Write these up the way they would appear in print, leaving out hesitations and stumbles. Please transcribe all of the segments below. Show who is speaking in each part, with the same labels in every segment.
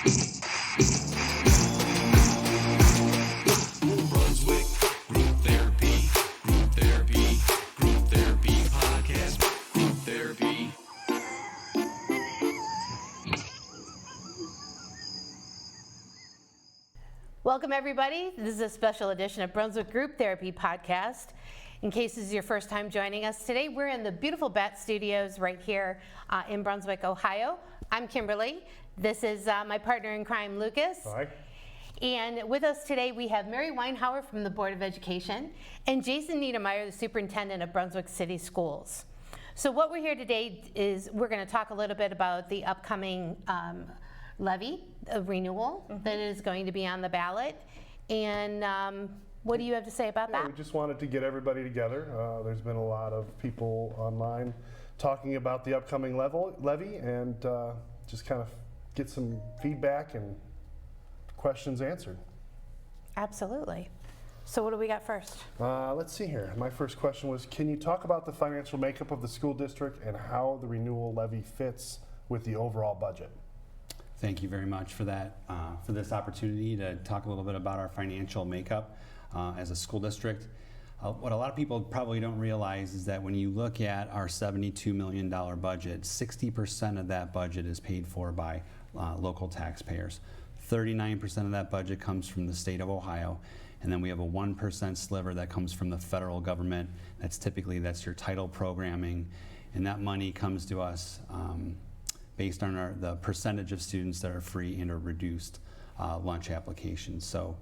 Speaker 1: Brunswick Group Therapy Podcast, Group Therapy.
Speaker 2: Welcome, everybody. This is a special edition of Brunswick Group Therapy Podcast. In case this is your first time joining us today, we're in the beautiful BAT Studios right here in Brunswick, Ohio. I'm Kimberlee. This is my partner in crime, Lucas.
Speaker 3: Hi.
Speaker 2: And with us today, we have Mary Weinhauer from the Board of Education and Jason Niedermeyer, the Superintendent of Brunswick City Schools. So what we're here today is we're going to talk a little bit about the upcoming levy renewal that is going to be on the ballot. And what do you have to say about that?
Speaker 3: We just wanted to get everybody together. There's been a lot of people online talking about the upcoming levy and just kind of get some feedback and questions answered.
Speaker 2: Absolutely. So what do we got first?
Speaker 3: Let's see here. My first question was, can you talk about the financial makeup of the school district and how the renewal levy fits with the overall budget?
Speaker 4: Thank you very much for that, for this opportunity to talk a little bit about our financial makeup as a school district. What a lot of people probably don't realize is that when you look at our $72 million budget, 60% of that budget is paid for by local taxpayers. 39% of that budget comes from the state of Ohio, and then we have a 1% sliver that comes from the federal government. That's your title programming, and that money comes to us based on the percentage of students that are free and or reduced lunch applications. So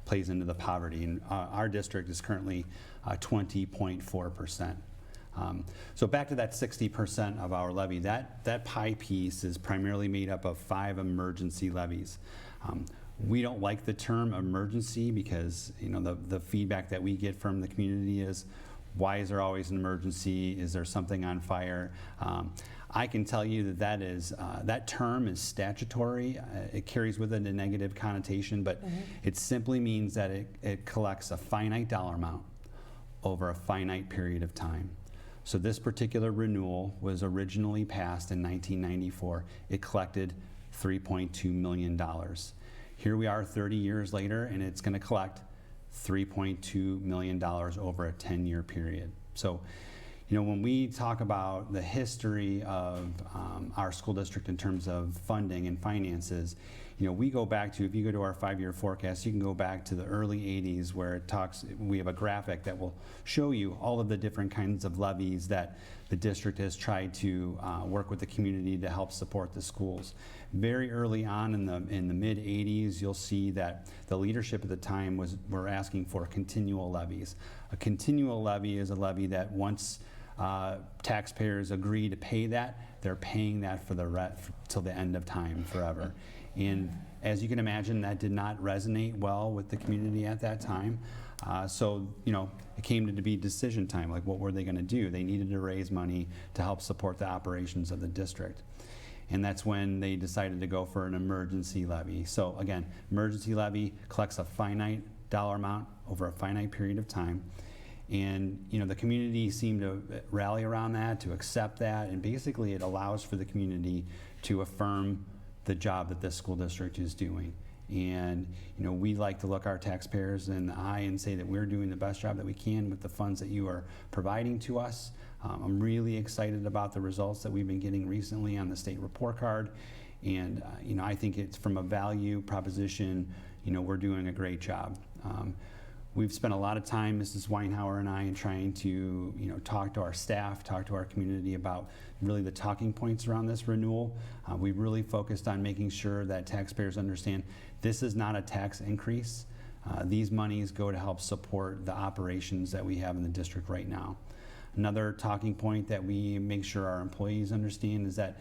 Speaker 4: plays into the poverty, and our district is currently 20.4%. So back to that 60% of our levy, that pie piece is primarily made up of 5 emergency levies. We don't like the term emergency because the feedback that we get from the community is, why is there always an emergency? Is there something on fire? I can tell you that term is statutory. It carries with it a negative connotation, but it simply means that it collects a finite dollar amount over a finite period of time. So this particular renewal was originally passed in 1994. It collected $3.2 million. Here we are 30 years later, and it's going to collect $3.2 million over a 10-year period. So, when we talk about the history of our school district in terms of funding and finances, we go back to, if you go to our 5-year forecast, you can go back to the early 80s where we have a graphic that will show you all of the different kinds of levies that the district has tried to work with the community to help support the schools. Very early on in the mid 80s, you'll see that the leadership at the time were asking for continual levies. A continual levy is a levy that once taxpayers agree to pay that, they're paying that for till the end of time, forever. And as you can imagine, that did not resonate well with the community at that time. So it came to be decision time. Like, what were they going to do? They needed to raise money to help support the operations of the district. And that's when they decided to go for an emergency levy. So again, emergency levy collects a finite dollar amount over a finite period of time. And the community seemed to rally around that, to accept that, and basically it allows for the community to affirm the job that this school district is doing. And we like to look our taxpayers in the eye and say that we're doing the best job that we can with the funds that you are providing to us. I'm really excited about the results that we've been getting recently on the state report card. And I think it's, from a value proposition, we're doing a great job. We've spent a lot of time, Mrs. Weinhauer and I, in trying to talk to our staff, talk to our community about really the talking points around this renewal. We've really focused on making sure that taxpayers understand this is not a tax increase. These monies go to help support the operations that we have in the district right now. Another talking point that we make sure our employees understand is that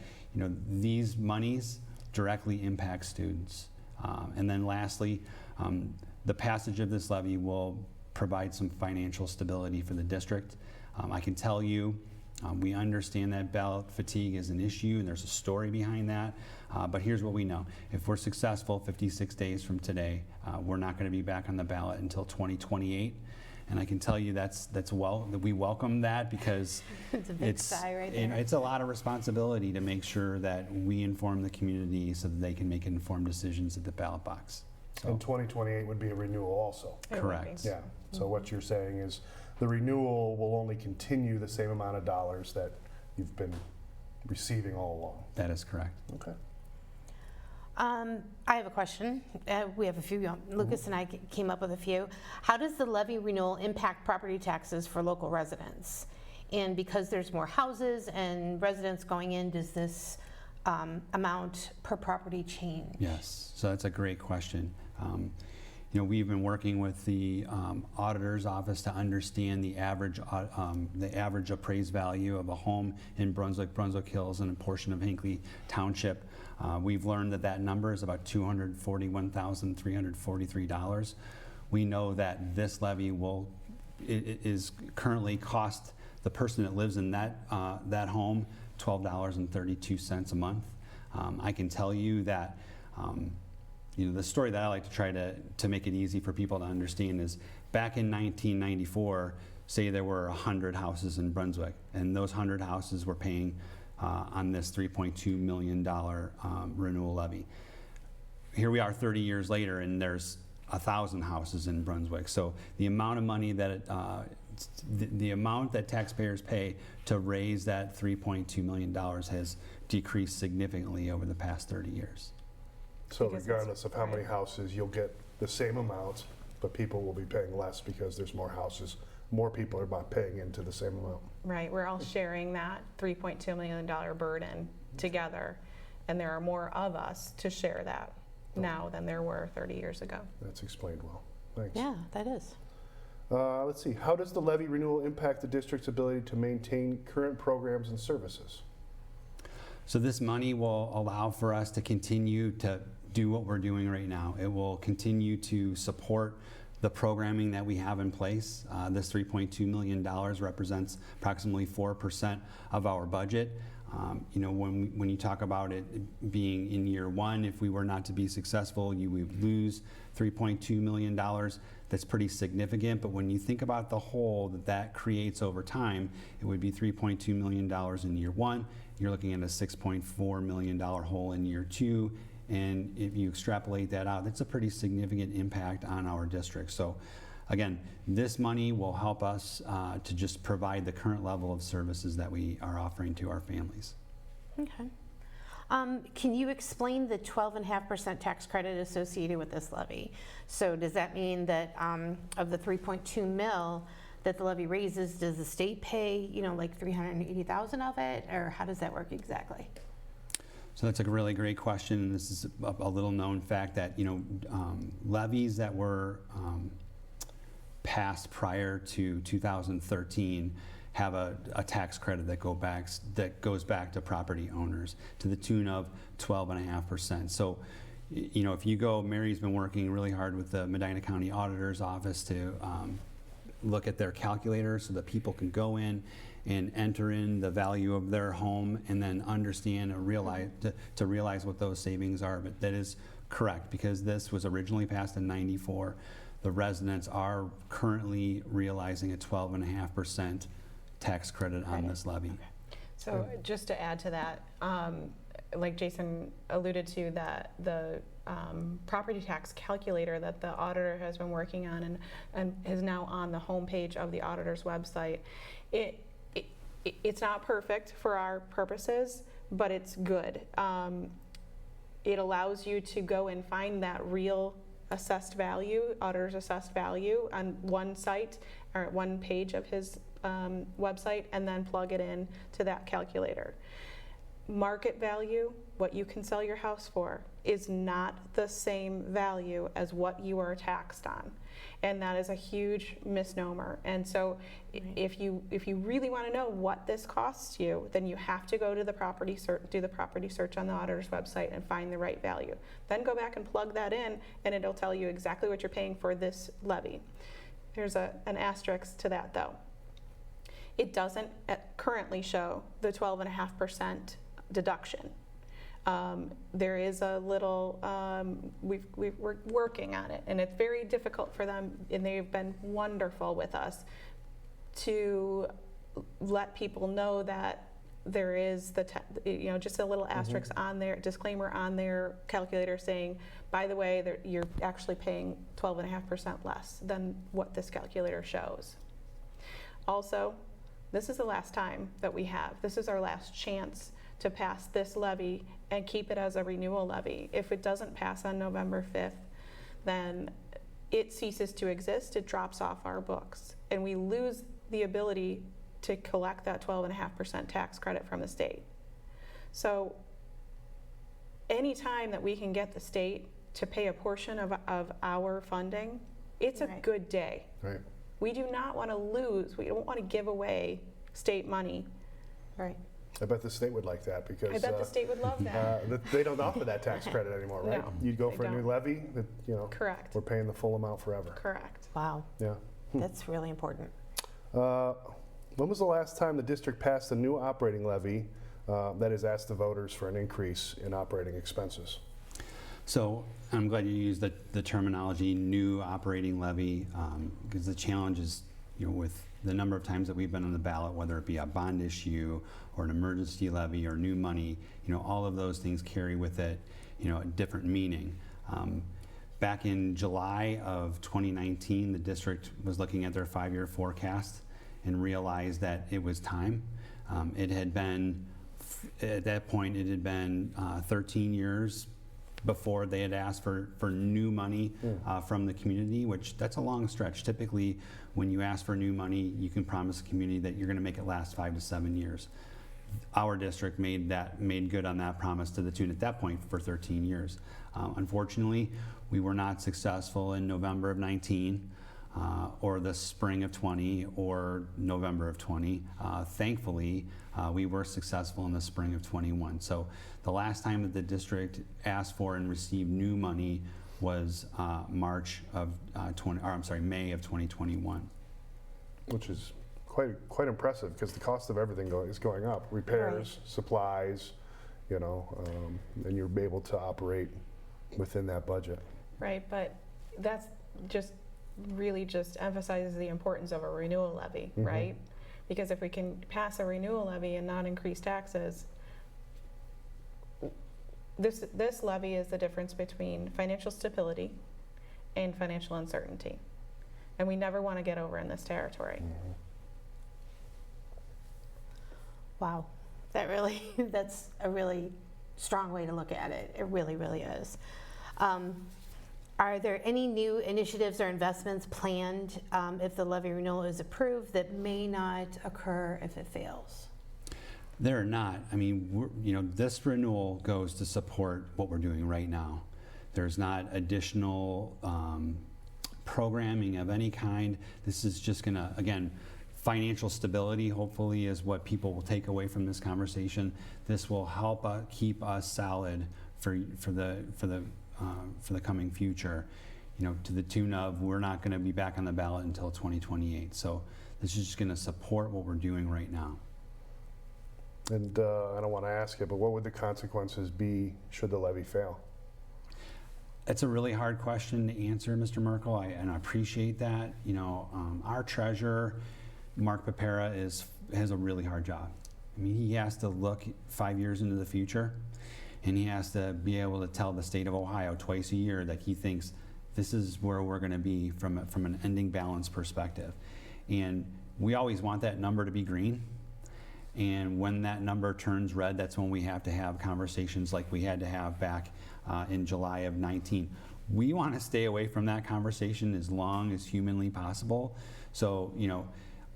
Speaker 4: these monies directly impact students. And then lastly, the passage of this levy will provide some financial stability for the district. I can tell you, we understand that ballot fatigue is an issue and there's a story behind that, but here's what we know. If we're successful 56 days from today, we're not going to be back on the ballot until 2028. And I can tell you that we welcome that because
Speaker 2: It's a big sigh right there.
Speaker 4: it's a lot of responsibility to make sure that we inform the community so that they can make informed decisions at the ballot box.
Speaker 3: And 2028 would be a renewal also.
Speaker 5: It would
Speaker 4: Correct.
Speaker 5: be.
Speaker 3: Yeah, so what you're saying is the renewal will only continue the same amount of dollars that you've been receiving all along.
Speaker 4: That is correct.
Speaker 3: Okay.
Speaker 2: I have a question. We have a few. Lucas and I came up with a few. How does the levy renewal impact property taxes for local residents? And because there's more houses and residents going in, does this amount per property change?
Speaker 4: Yes, so that's a great question. We've been working with the auditor's office to understand the average appraised value of a home in Brunswick, Brunswick Hills, and a portion of Hinckley Township. We've learned that number is about $241,343. We know that this levy is currently cost the person that lives in that home $12.32 a month. I can tell you that the story that I like to try to make it easy for people to understand is back in 1994, say there were 100 houses in Brunswick, and those 100 houses were paying on this $3.2 million renewal levy. Here we are 30 years later, and there's 1,000 houses in Brunswick. So the amount of money that the amount that taxpayers pay to raise that $3.2 million has decreased significantly over the past 30 years.
Speaker 3: So
Speaker 5: Because
Speaker 3: regardless of how
Speaker 5: right.
Speaker 3: many houses, you'll get the same amount, but people will be paying less because there's more houses. More people are not paying into the same amount.
Speaker 5: Right, we're all sharing that $3.2 million burden together, and there are more of us to share that now than there were 30 years ago.
Speaker 3: That's explained well. Thanks.
Speaker 2: Yeah, that is.
Speaker 3: Let's see. How does the levy renewal impact the district's ability to maintain current programs and services?
Speaker 4: So this money will allow for us to continue to do what we're doing right now. It will continue to support the programming that we have in place. This $3.2 million represents approximately 4% of our budget. When you talk about it being in year one, if we were not to be successful, you would lose $3.2 million. That's pretty significant, but when you think about the hole that creates over time, it would be $3.2 million in year one. You're looking at a $6.4 million hole in year two, and if you extrapolate that out, that's a pretty significant impact on our district. So again, this money will help us to just provide the current level of services that we are offering to our families.
Speaker 2: Okay. Can you explain the 12.5% tax credit associated with this levy? So does that mean that of the 3.2 mil that the levy raises, does the state pay, like 380,000 of it, or how does that work exactly?
Speaker 4: So that's a really great question. This is a little known fact that levies that were passed prior to 2013 have a tax credit that goes back to property owners to the tune of 12.5%. So, if you go, Mary's been working really hard with the Medina County Auditor's Office to look at their calculator so that people can go in and enter in the value of their home and then understand and realize what those savings are. But that is correct, because this was originally passed in '94. The residents are currently realizing a 12.5% tax credit on this levy.
Speaker 5: So just to add to that, like Jason alluded to, that the property tax calculator that the auditor has been working on and is now on the homepage of the auditor's website, it's not perfect for our purposes, but it's good. It allows you to go and find that real assessed value, auditor's assessed value, on one site or one page of his website, and then plug it in to that calculator. Market value, what you can sell your house for, is not the same value as what you are taxed on, and that is a huge misnomer. And so if you really want to know what this costs you, then you have to go to the property search, do the property search on the auditor's website and find the right value. Then go back and plug that in, and it'll tell you exactly what you're paying for this levy. There's an asterisk to that though. It doesn't currently show the 12.5% deduction. There is a little, we're working on it, and it's very difficult for them, and they've been wonderful with us to let people know that there is just a little asterisk on their disclaimer on their calculator saying, by the way, you're actually paying 12.5% less than what this calculator shows. Also, this is the last time that we have. This is our last chance to pass this levy and keep it as a renewal levy. If it doesn't pass on November 5th, then it ceases to exist, it drops off our books, and we lose the ability to collect that 12.5% tax credit from the state. So any time that we can get the state to pay a portion of our funding, it's a good day.
Speaker 3: Right.
Speaker 5: We do not want to lose, we don't want to give away state money.
Speaker 2: Right.
Speaker 3: I bet the state would like that because
Speaker 5: I bet the state would love that.
Speaker 3: they don't offer that tax credit anymore, right?
Speaker 5: No,
Speaker 3: You'd go
Speaker 5: they
Speaker 3: for a new
Speaker 5: don't.
Speaker 3: levy, that,
Speaker 5: Correct.
Speaker 3: we're paying the full amount forever.
Speaker 5: Correct.
Speaker 2: Wow,
Speaker 3: Yeah.
Speaker 2: that's really important.
Speaker 3: When was the last time the district passed a new operating levy that has asked the voters for an increase in operating expenses?
Speaker 4: So I'm glad you used the terminology new operating levy, because the challenge is, with the number of times that we've been on the ballot, whether it be a bond issue or an emergency levy or new money, all of those things carry with it, a different meaning. Back in July of 2019, the district was looking at their 5-year forecast and realized that it was time. It had been, at that point, it had been 13 years before they had asked for new money from the community, which that's a long stretch. Typically, when you ask for new money, you can promise the community that you're going to make it last 5 to 7 years. Our district made good on that promise to the tune at that point for 13 years. Unfortunately, we were not successful in November of 19. Or the spring of 20 or November of 20. Thankfully, we were successful in the spring of 21. So the last time that the district asked for and received new money was May of 2021.
Speaker 3: Which is quite impressive because the cost of everything is going up. Repairs, supplies, and you're able to operate within that budget.
Speaker 5: Right, but that's really just emphasizes the importance of a renewal levy, right? Because if we can pass a renewal levy and not increase taxes, this levy is the difference between financial stability and financial uncertainty. And we never want to get over in this territory.
Speaker 2: Wow, that's a really strong way to look at it. It really, really is. Are there any new initiatives or investments planned if the levy renewal is approved that may not occur if it fails?
Speaker 4: There are not. I mean, this renewal goes to support what we're doing right now. There's not additional programming of any kind. This is just going to, again, financial stability hopefully is what people will take away from this conversation. This will help keep us solid for the coming future, to the tune of we're not going to be back on the ballot until 2028. So this is just going to support what we're doing right now.
Speaker 3: And I don't want to ask it, but what would the consequences be should the levy fail?
Speaker 4: It's a really hard question to answer, Mr. Merkel, and I appreciate that. Our treasurer, Mark Pepera, has a really hard job. I mean, he has to look 5 years into the future, and he has to be able to tell the state of Ohio twice a year that he thinks this is where we're going to be from an ending balance perspective. And we always want that number to be green. And when that number turns red, that's when we have to have conversations like we had to have back in July of 19. We want to stay away from that conversation as long as humanly possible. So,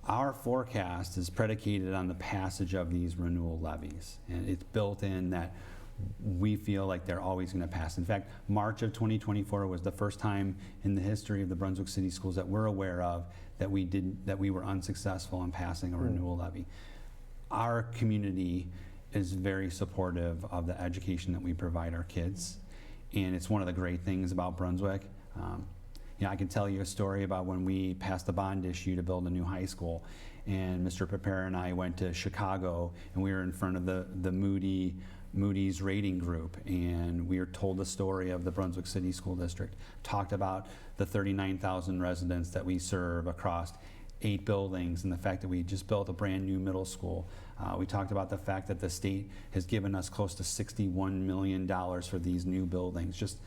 Speaker 4: our forecast is predicated on the passage of these renewal levies. And it's built in that we feel like they're always going to pass. In fact, March of 2024 was the first time in the history of the Brunswick City Schools that we're aware of that we were unsuccessful in passing a renewal levy. Our community is very supportive of the education that we provide our kids, and it's one of the great things about Brunswick. I can tell you a story about when we passed the bond issue to build a new high school, and Mr. Pepera and I went to Chicago, and we were in front of the Moody Moody's rating group, and we were told the story of the Brunswick City School District, talked about the 39,000 residents that we serve across 8 buildings, and the fact that we just built a brand new middle school. We talked about the fact that the state has given us close to $61 million for these new buildings. Just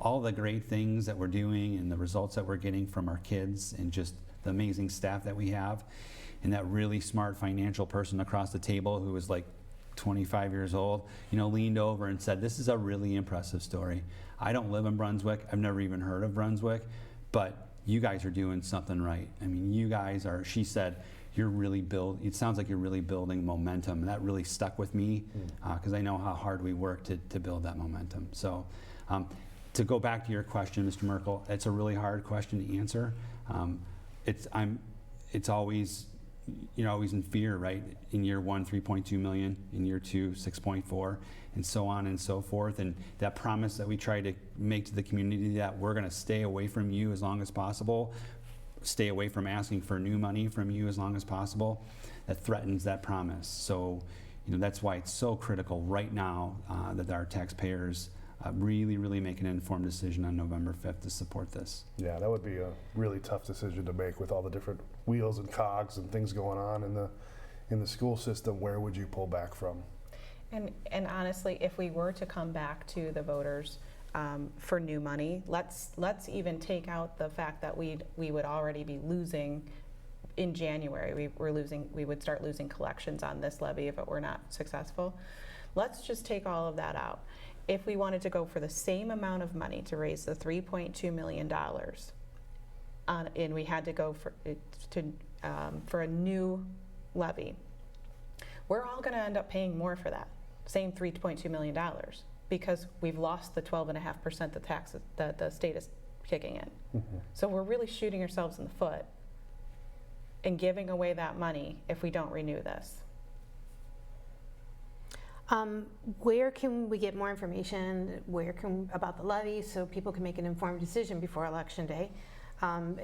Speaker 4: all the great things that we're doing and the results that we're getting from our kids, and just the amazing staff that we have, and that really smart financial person across the table who was like 25 years old, leaned over and said, "This is a really impressive story. I don't live in Brunswick. I've never even heard of Brunswick, but you guys are doing something right. I mean, you guys are," she said, it sounds like you're really building momentum. And that really stuck with me because I know how hard we work to build that momentum. So to go back to your question, Mr. Merkel, it's a really hard question to answer. It's always, you're always in fear, right? In year 1, 3.2 million, in year 2, 6.4, and so on and so forth. And that promise that we try to make to the community that we're going to stay away from you as long as possible, stay away from asking for new money from you as long as possible, that threatens that promise. So, that's why it's so critical right now that our taxpayers really make an informed decision on November 5th to support this.
Speaker 3: Yeah, that would be a really tough decision to make with all the different wheels and cogs and things going on in the school system. Where would you pull back from?
Speaker 5: And honestly, if we were to come back to the voters for new money, let's even take out the fact that we would already be losing in January. We would start losing collections on this levy if it were not successful. Let's just take all of that out. If we wanted to go for the same amount of money to raise the $3.2 million, and we had to go for a new levy, we're all going to end up paying more for that same $3.2 million because we've lost the 12.5% the taxes that the state is kicking in. Mm-hmm. So we're really shooting ourselves in the foot and giving away that money if we don't renew this.
Speaker 2: Where can we get more information? About the levy so people can make an informed decision before Election Day?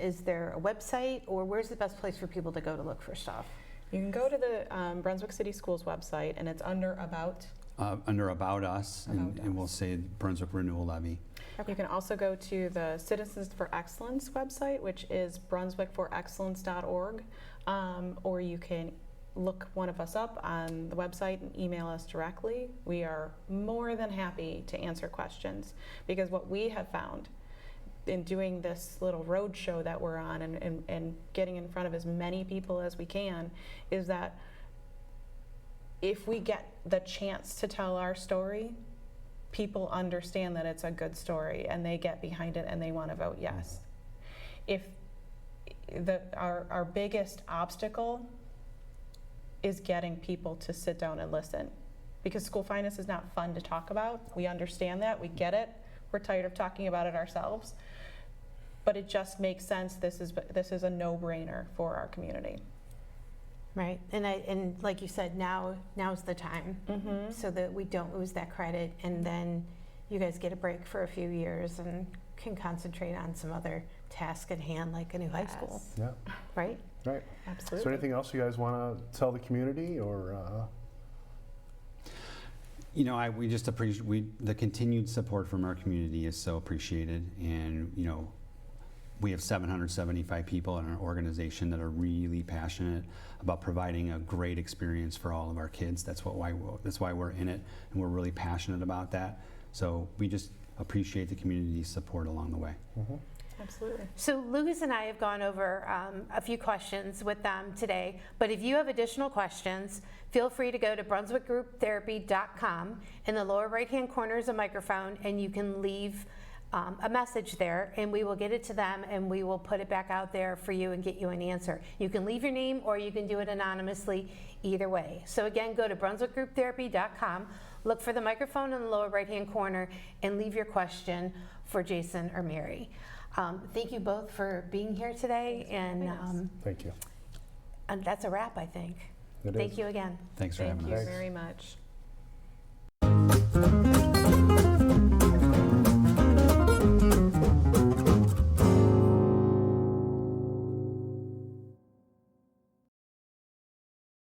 Speaker 2: Is there a website, or where's the best place for people to go to look for stuff?
Speaker 5: You can go to the Brunswick City Schools website, and it's under About.
Speaker 4: Under About Us, and we'll say Brunswick Renewal Levy.
Speaker 5: Okay. You can also go to the Citizens for Excellence website, which is brunswickforexcellence.org, or you can look one of us up on the website and email us directly. We are more than happy to answer questions, because what we have found in doing this little road show that we're on and getting in front of as many people as we can is that if we get the chance to tell our story, people understand that it's a good story and they get behind it and they want to vote yes. If our biggest obstacle is getting people to sit down and listen, because school finance is not fun to talk about. We understand that, we get it. We're tired of talking about it ourselves, but it just makes sense. This is a no-brainer for our community.
Speaker 2: Right, and like you said, now's the time, so that we don't lose that credit, and then you guys get a break for a few years and can concentrate on some other task at hand, like a new high school.
Speaker 3: Yeah.
Speaker 2: Right?
Speaker 3: Right.
Speaker 5: Absolutely.
Speaker 3: Is there anything else you guys want to tell the community, or?
Speaker 4: We just appreciate the continued support from our community is so appreciated, and we have 775 people in our organization that are really passionate about providing a great experience for all of our kids. That's why we're in it, and we're really passionate about that. So we just appreciate the community's support along the way. Mm-hmm.
Speaker 5: Absolutely.
Speaker 2: So Lucas and I have gone over a few questions with them today, but if you have additional questions, feel free to go to brunswickgrouptherapy.com. In the lower right-hand corner is a microphone, and you can leave a message there, and we will get it to them, and we will put it back out there for you and get you an answer. You can leave your name, or you can do it anonymously, either way. So again, go to brunswickgrouptherapy.com, look for the microphone in the lower right-hand corner, and leave your question for Jason or Mary. Thank you both for being here today, and
Speaker 3: thank you.
Speaker 2: and that's a wrap, I think.
Speaker 3: It
Speaker 2: Thank
Speaker 3: is.
Speaker 2: you again.
Speaker 4: Thanks for having us.
Speaker 5: Thank you very much.